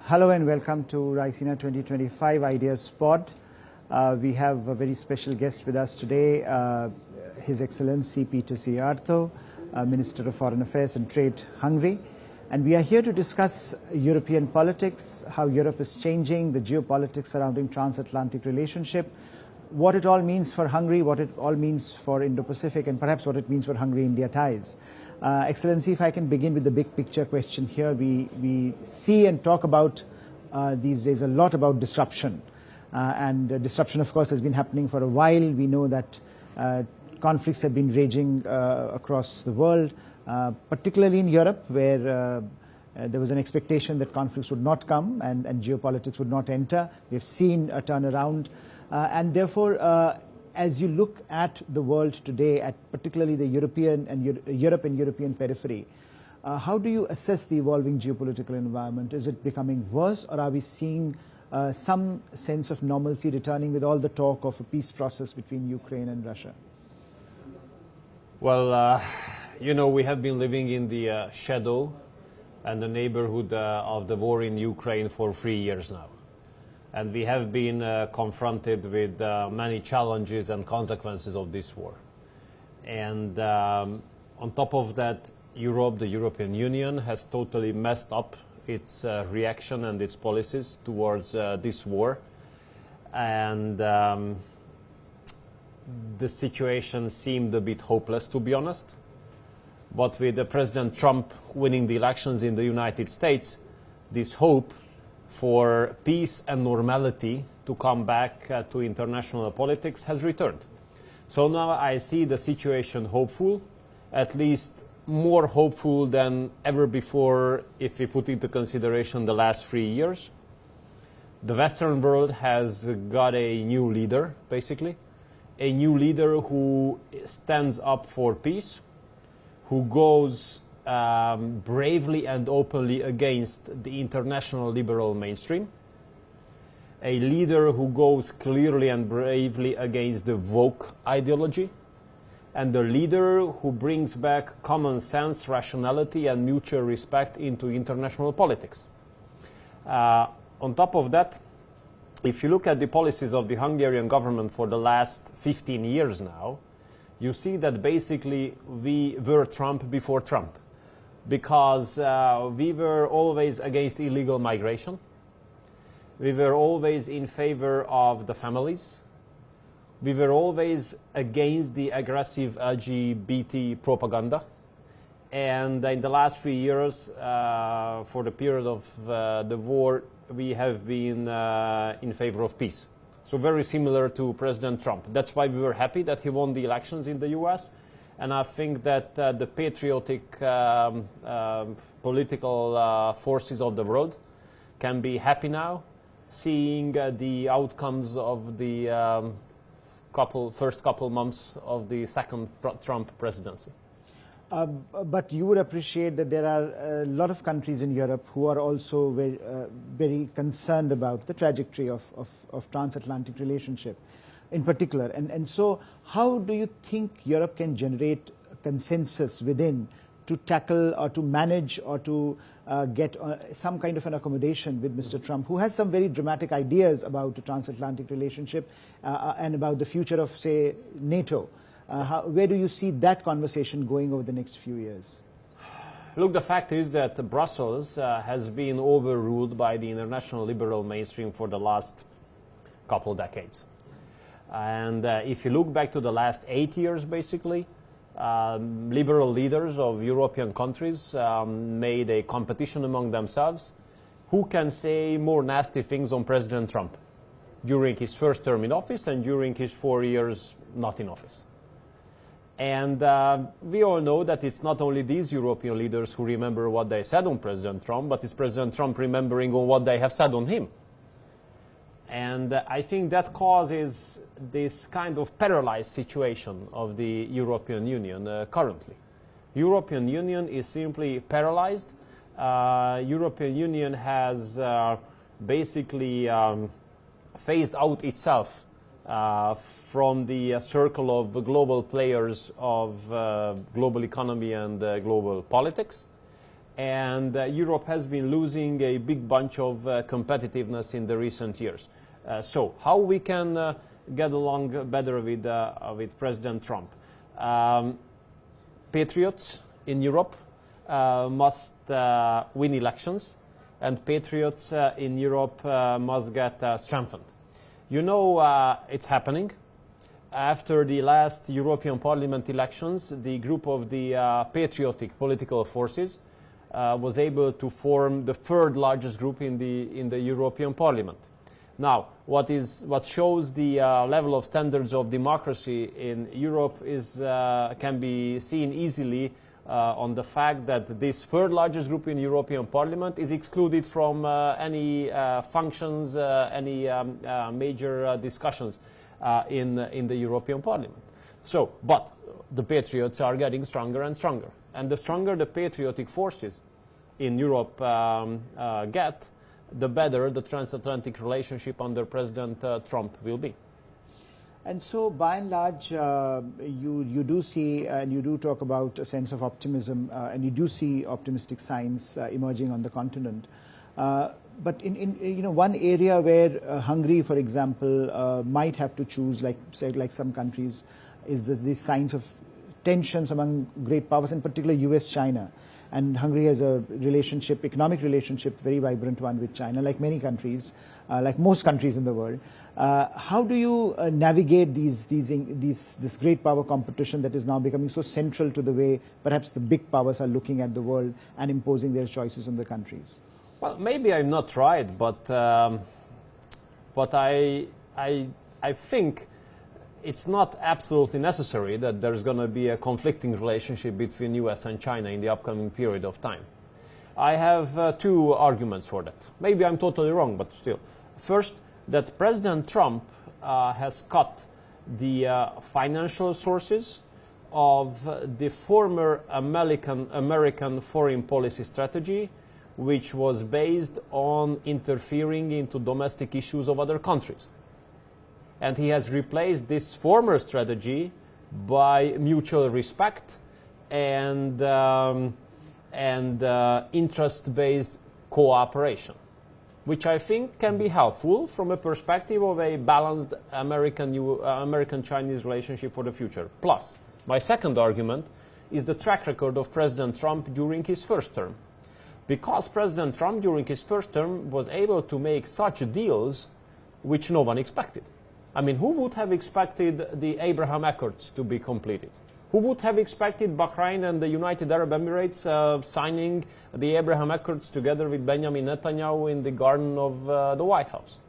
Hello and welcome to Raisina 2025 Ideas Pod. We have a very special guest with us today, His Excellency Péter Szijjártó, Minister of Foreign Affairs and Trade, Hungary. And we are here to discuss European politics, how Europe is changing, the geopolitics surrounding transatlantic relationship, what it all means for Hungary, what it all means for Indo-Pacific, and perhaps what it means for Hungary-India ties. Excellency, if I can begin with the big picture question here, we see and talk about these days a lot about disruption. And disruption, of course, has been happening for a while. We know that conflicts have been raging across the world, particularly in Europe, where there was an expectation that conflicts would not come and geopolitics would not enter. We've seen a turnaround. And therefore, as you look at the world today, at particularly the European and European periphery, how do you assess the evolving geopolitical environment? Is it becoming worse, or are we seeing some sense of normalcy returning with all the talk of a peace process between Ukraine and Russia? Well, we have been living in the shadow and the neighborhood of the war in Ukraine for 3 years now. And we have been confronted with many challenges and consequences of this war. And on top of that, Europe, the European Union, has totally messed up its reaction and its policies towards this war. And the situation seemed a bit hopeless, to be honest. But with President Trump winning the elections in the United States, this hope for peace and normality to come back to international politics has returned. So now I see the situation hopeful, at least more hopeful than ever before if we put into consideration the last 3 years. The Western world has got a new leader, basically, a new leader who stands up for peace, who goes bravely and openly against the international liberal mainstream, a leader who goes clearly and bravely against the woke ideology, and a leader who brings back common sense, rationality, and mutual respect into international politics. On top of that, if you look at the policies of the Hungarian government for the last 15 years now, you see that basically we were Trump before Trump. Because we were always against illegal migration. We were always in favor of the families. We were always against the aggressive LGBT propaganda. And in the last 3 years, for the period of the war, we have been in favor of peace. So very similar to President Trump. That's why we were happy that he won the elections in the US. And I think that the patriotic political forces of the world can be happy now, seeing the outcomes of the first couple months of the second Trump presidency. But you would appreciate that there are a lot of countries in Europe who are also very concerned about the trajectory of transatlantic relationship in particular. And so how do you think Europe can generate a consensus within to tackle or to manage or to get some kind of an accommodation with Mr. Trump, who has some very dramatic ideas about the transatlantic relationship and about the future of, say, NATO? Where do you see that conversation going over the next few years? Look, the fact is that Brussels has been overruled by the international liberal mainstream for the last couple decades. And if you look back to the last 8 years, basically, liberal leaders of European countries made a competition among themselves. Who can say more nasty things on President Trump during his first term in office and during his 4 years not in office? And we all know that it's not only these European leaders who remember what they said on President Trump, but it's President Trump remembering on what they have said on him. And I think that causes this kind of paralyzed situation of the European Union currently. European Union is simply paralyzed. European Union has basically phased out itself from the circle of global players of global economy and global politics. and Europe has been losing a big bunch of competitiveness in the recent years. So how we can get along better with President Trump? Patriots in Europe must win elections, and patriots in Europe must get strengthened. You know, it's happening. After the last European Parliament elections, the group of the patriotic political forces was able to form the third largest group in the European Parliament. Now, what shows the level of standards of democracy in Europe can be seen easily on the fact that this third largest group in European Parliament is excluded from any functions, any major discussions in the European Parliament. So, but the patriots are getting stronger and stronger. And the stronger the patriotic forces in Europe get, the better the transatlantic relationship under President Trump will be. And so, by and large, you do see, and you do talk about a sense of optimism, and you do see optimistic signs emerging on the continent. But in one area where Hungary, for example, might have to choose, like some countries, is these signs of tensions among great powers, in particular U.S.-China. And Hungary has a relationship, economic relationship, very vibrant one with China, like many countries, like most countries in the world. How do you navigate this great power competition that is now becoming so central to the way perhaps the big powers are looking at the world and imposing their choices on the countries? Well, maybe I'm not right, but I think it's not absolutely necessary that there's going to be a conflicting relationship between US and China in the upcoming period of time. I have two arguments for that. Maybe I'm totally wrong, but still. First, that President Trump has cut the financial sources of the former American foreign policy strategy, which was based on interfering into domestic issues of other countries. And he has replaced this former strategy by mutual respect and interest-based cooperation, which I think can be helpful from a perspective of a balanced American-Chinese relationship for the future. Plus, my second argument is the track record of President Trump during his first term. Because President Trump during his first term was able to make such deals which no one expected. I mean, who would have expected the Abraham Accords to be completed? Who would have expected Bahrain and the United Arab Emirates signing the Abraham Accords together with Benjamin Netanyahu in the garden of the White House?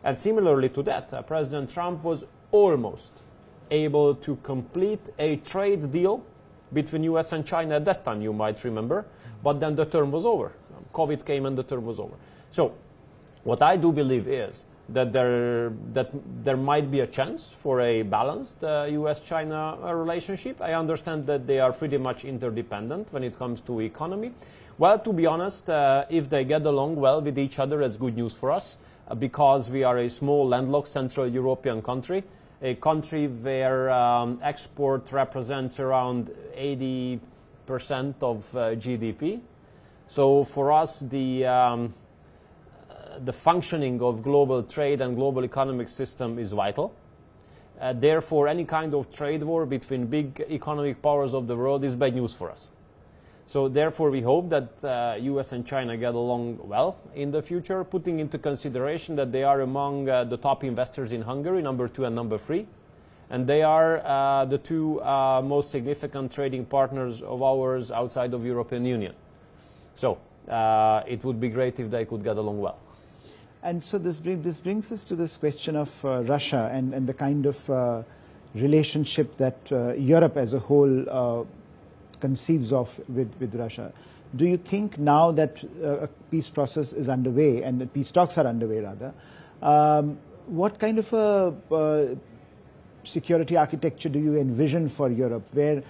And similarly to that, President Trump was almost able to complete a trade deal between US and China at that time, you might remember, but then the term was over. COVID came and the term was over. So what I do believe is that there might be a chance for a balanced US-China relationship. I understand that they are pretty much interdependent when it comes to economy. Well, to be honest, if they get along well with each other, it's good news for us, because we are a small landlocked Central European country, a country where export represents around 80% of GDP. So for us, the functioning of global trade and global economic system is vital. Therefore, any kind of trade war between big economic powers of the world is bad news for us. So therefore, we hope that US and China get along well in the future, putting into consideration that they are among the top investors in Hungary, number 2 and number 3. And they are the two most significant trading partners of ours outside of European Union. So it would be great if they could get along well. And so this brings us to this question of Russia and the kind of relationship that Europe as a whole conceives of with Russia. Do you think now that a peace process is underway and the peace talks are underway rather, what kind of a security architecture do you envision for Europe where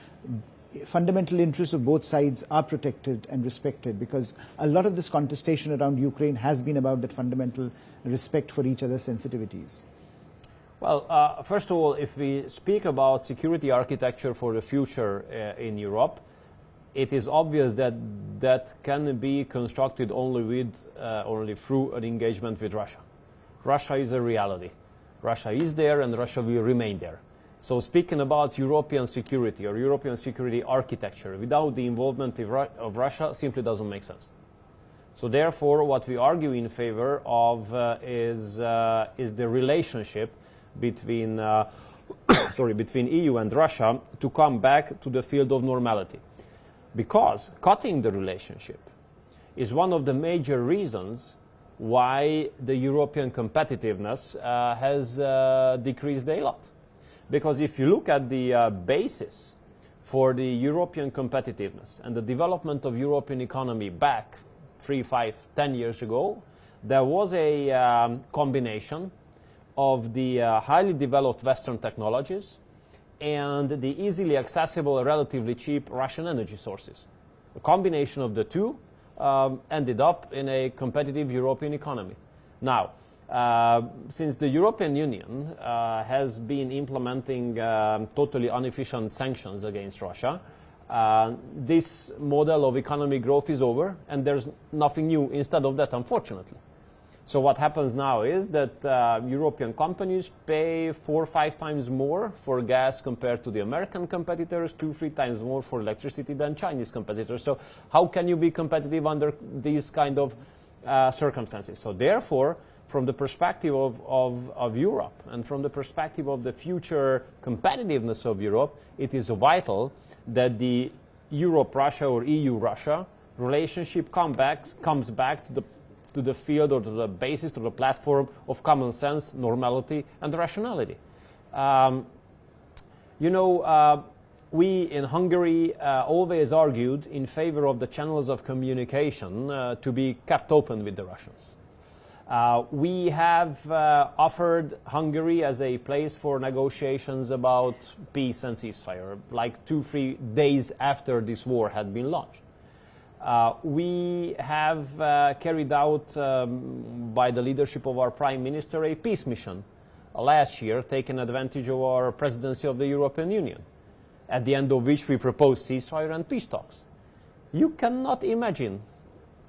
fundamental interests of both sides are protected and respected? Because a lot of this contestation around Ukraine has been about that fundamental respect for each other's sensitivities. Well, first of all, if we speak about security architecture for the future in Europe, it is obvious that that can be constructed only through an engagement with Russia. Russia is a reality. Russia is there and Russia will remain there. So speaking about European security or European security architecture without the involvement of Russia simply doesn't make sense. So therefore, what we argue in favor of is the relationship between between EU and Russia to come back to the field of normality. Because cutting the relationship is one of the major reasons why the European competitiveness has decreased a lot. Because if you look at the basis for the European competitiveness and the development of European economy back 3, 5, 10 years ago, there was a combination of the highly developed Western technologies and the easily accessible, relatively cheap Russian energy sources. A combination of the two ended up in a competitive European economy. Now, since the European Union has been implementing totally inefficient sanctions against Russia, this model of economic growth is over and there's nothing new instead of that, unfortunately. So what happens now is that European companies pay 4 or 5 times more for gas compared to the American competitors, 2 or 3 times more for electricity than Chinese competitors. So how can you be competitive under these kind of circumstances? So therefore, from the perspective of Europe and from the perspective of the future competitiveness of Europe, it is vital that the Europe-Russia or EU-Russia relationship comes back to the field or to the basis, to the platform of common sense, normality, and rationality. We in Hungary always argued in favor of the channels of communication to be kept open with the Russians. We have offered Hungary as a place for negotiations about peace and ceasefire, like 2-3 days after this war had been launched. We have carried out, by the leadership of our Prime Minister, a peace mission last year, taking advantage of our presidency of the European Union, at the end of which we proposed ceasefire and peace talks. You cannot imagine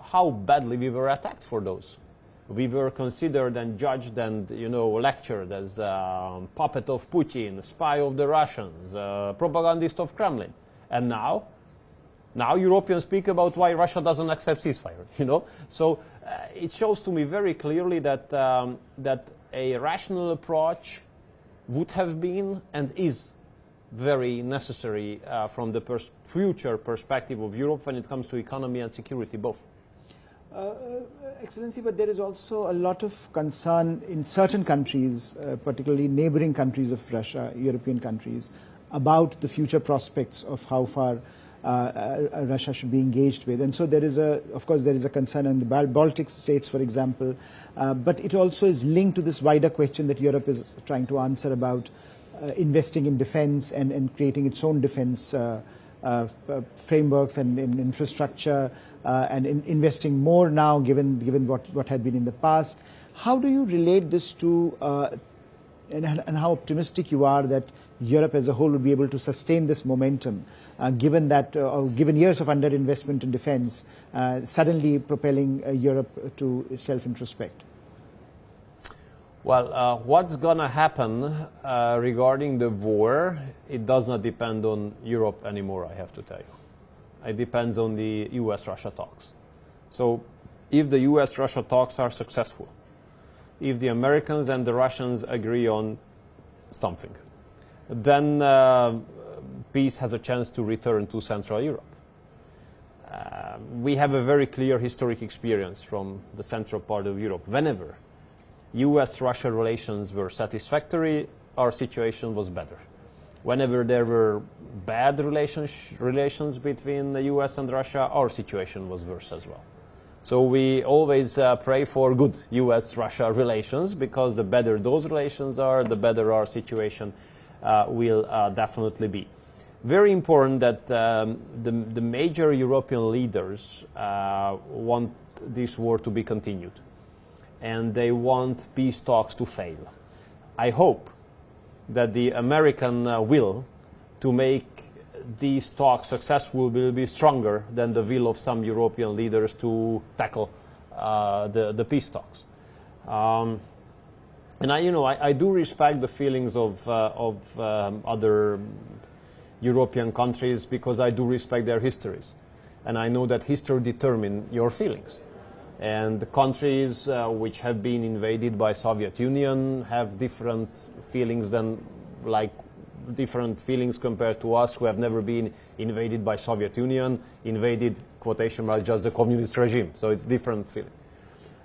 how badly we were attacked for those. We were considered and judged and, lectured as puppet of Putin, spy of the Russians, propagandist of Kremlin. And now Europeans speak about why Russia doesn't accept ceasefire, So it shows to me very clearly that a rational approach would have been and is very necessary from the future perspective of Europe when it comes to economy and security both. Excellency, but there is also a lot of concern in certain countries, particularly neighboring countries of Russia, European countries, about the future prospects of how far Russia should be engaged with. And so there is of course, there is a concern in the Baltic states, for example, but it also is linked to this wider question that Europe is trying to answer about investing in defense and creating its own defense frameworks and infrastructure, and investing more now given what had been in the past. How do you relate this to and how optimistic you are that Europe as a whole will be able to sustain this momentum, given years of underinvestment in defense, suddenly propelling Europe to self-introspect? Well, what's going to happen regarding the war, it does not depend on Europe anymore, I have to tell you. It depends on the US-Russia talks. So if the US-Russia talks are successful, if the Americans and the Russians agree on something, then peace has a chance to return to Central Europe. We have a very clear historic experience from the central part of Europe. Whenever US-Russia relations were satisfactory, our situation was better. Whenever there were bad relations between the US and Russia, our situation was worse as well. So we always pray for good US-Russia relations, because the better those relations are, the better our situation will definitely be. Very important that the major European leaders want this war to be continued, and they want peace talks to fail. I hope that the American will to make these talks successful will be stronger than the will of some European leaders to tackle the peace talks. And I do respect the feelings of other European countries, because I do respect their histories. And I know that history determines your feelings. And the countries which have been invaded by Soviet Union have different feelings compared to us, who have never been invaded by Soviet Union, invaded, quotation marks, just the communist regime. So it's different feeling.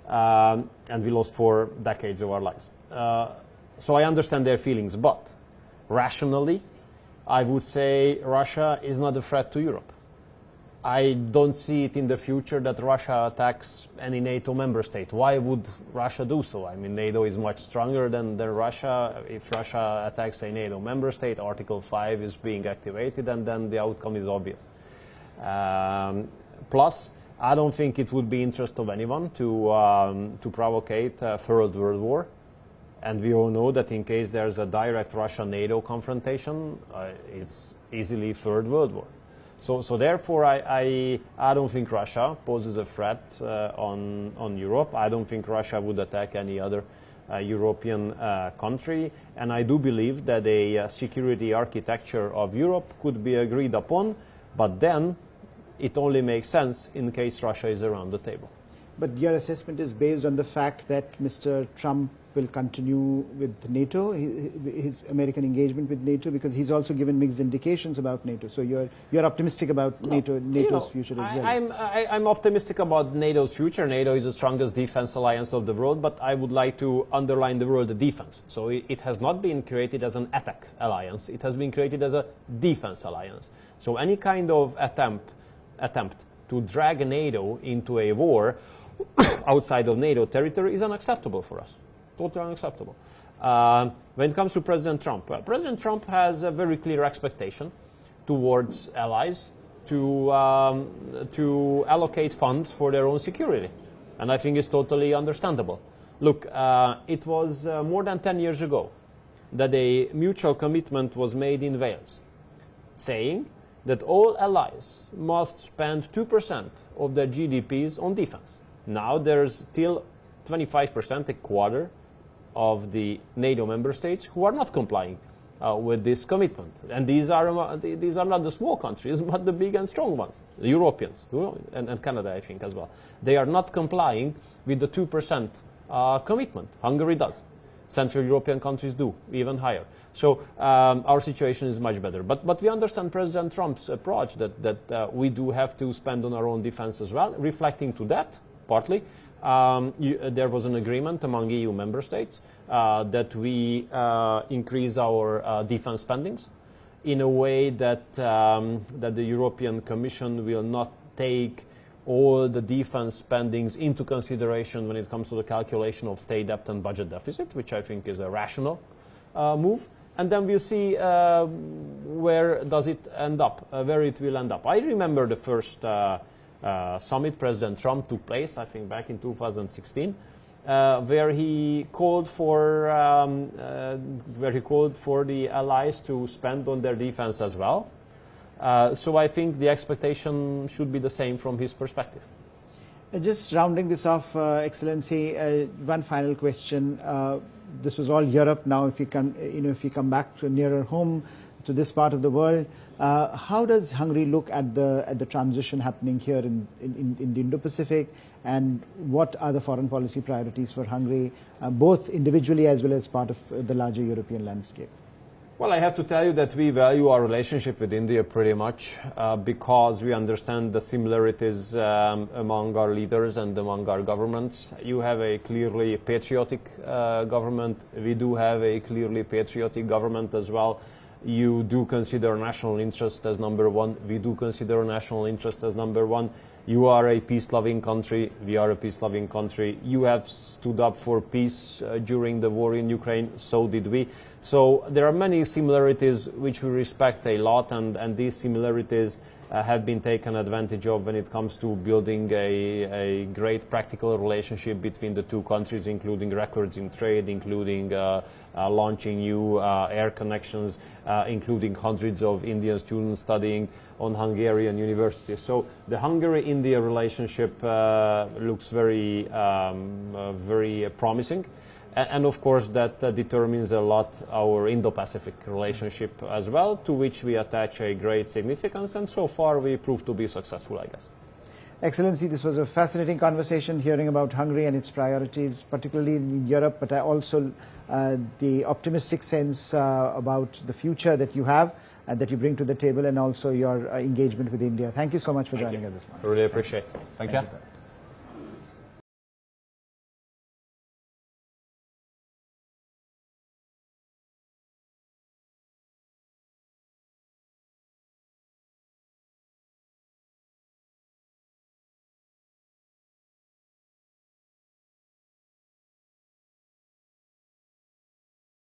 And we lost 4 decades of our lives. So I understand their feelings, but rationally, I would say Russia is not a threat to Europe. I don't see it in the future that Russia attacks any NATO member state. Why would Russia do so? I mean, NATO is much stronger than Russia. If Russia attacks a NATO member state, Article 5 is being activated, and then the outcome is obvious. Plus, I don't think it would be interest of anyone to provocate a third world war. And we all know that in case there's a direct Russia-NATO confrontation, it's easily third world war. So therefore, I don't think Russia poses a threat on Europe. I don't think Russia would attack any other European country. And I do believe that a security architecture of Europe could be agreed upon, but then it only makes sense in case Russia is around the table. But your assessment is based on the fact that Mr. Trump will continue with NATO, his American engagement with NATO, because he's also given mixed indications about NATO. So you're optimistic about NATO's future as well. I'm optimistic about NATO's future. NATO is the strongest defense alliance of the world, but I would like to underline the word defense. So it has not been created as an attack alliance. It has been created as a defense alliance. So any kind of attempt to drag NATO into a war outside of NATO territory is unacceptable for us. Totally unacceptable. When it comes to President Trump, President Trump has a very clear expectation towards allies to allocate funds for their own security. And I think it's totally understandable. Look, it was more than 10 years ago that a mutual commitment was made in Wales, saying that all allies must spend 2% of their GDPs on defense. Now there's still 25%, a quarter, of the NATO member states who are not complying with this commitment. And these are not the small countries, but the big and strong ones, the Europeans, and Canada, I think, as well. They are not complying with the 2% commitment. Hungary does. Central European countries do, even higher. So our situation is much better. But we understand President Trump's approach that we do have to spend on our own defense as well, reflecting to that, partly. There was an agreement among EU member states that we increase our defense spendings in a way that the European Commission will not take all the defense spendings into consideration when it comes to the calculation of state debt and budget deficit, which I think is a rational move. And then we'll see where does it end up, where it will end up. I remember the first summit President Trump took place, I think back in 2016, where he called for the allies to spend on their defense as well. So I think the expectation should be the same from his perspective. Just rounding this off, Excellency, one final question. This was all Europe. Now, if you come back to nearer home, to this part of the world, how does Hungary look at the transition happening here in the Indo-Pacific, and what are the foreign policy priorities for Hungary, both individually as well as part of the larger European landscape? Well, I have to tell you that we value our relationship with India pretty much because we understand the similarities among our leaders and among our governments. You have a clearly patriotic government. We do have a clearly patriotic government as well. You do consider national interest as number one. We do consider national interest as number one. You are a peace-loving country. We are a peace-loving country. You have stood up for peace during the war in Ukraine. So did we. So there are many similarities which we respect a lot, and these similarities have been taken advantage of when it comes to building a great practical relationship between the two countries, including records in trade, including launching new air connections, including hundreds of Indian students studying on Hungarian universities. So the Hungary-India relationship looks very, very promising. And of course, that determines a lot our Indo-Pacific relationship as well, to which we attach a great significance. And so far, we proved to be successful, I guess. Excellency, this was a fascinating conversation, hearing about Hungary and its priorities, particularly in Europe, but also the optimistic sense about the future that you have and that you bring to the table, and also your engagement with India. Thank you so much for joining us this morning. I really appreciate it. Thank you, you. sir.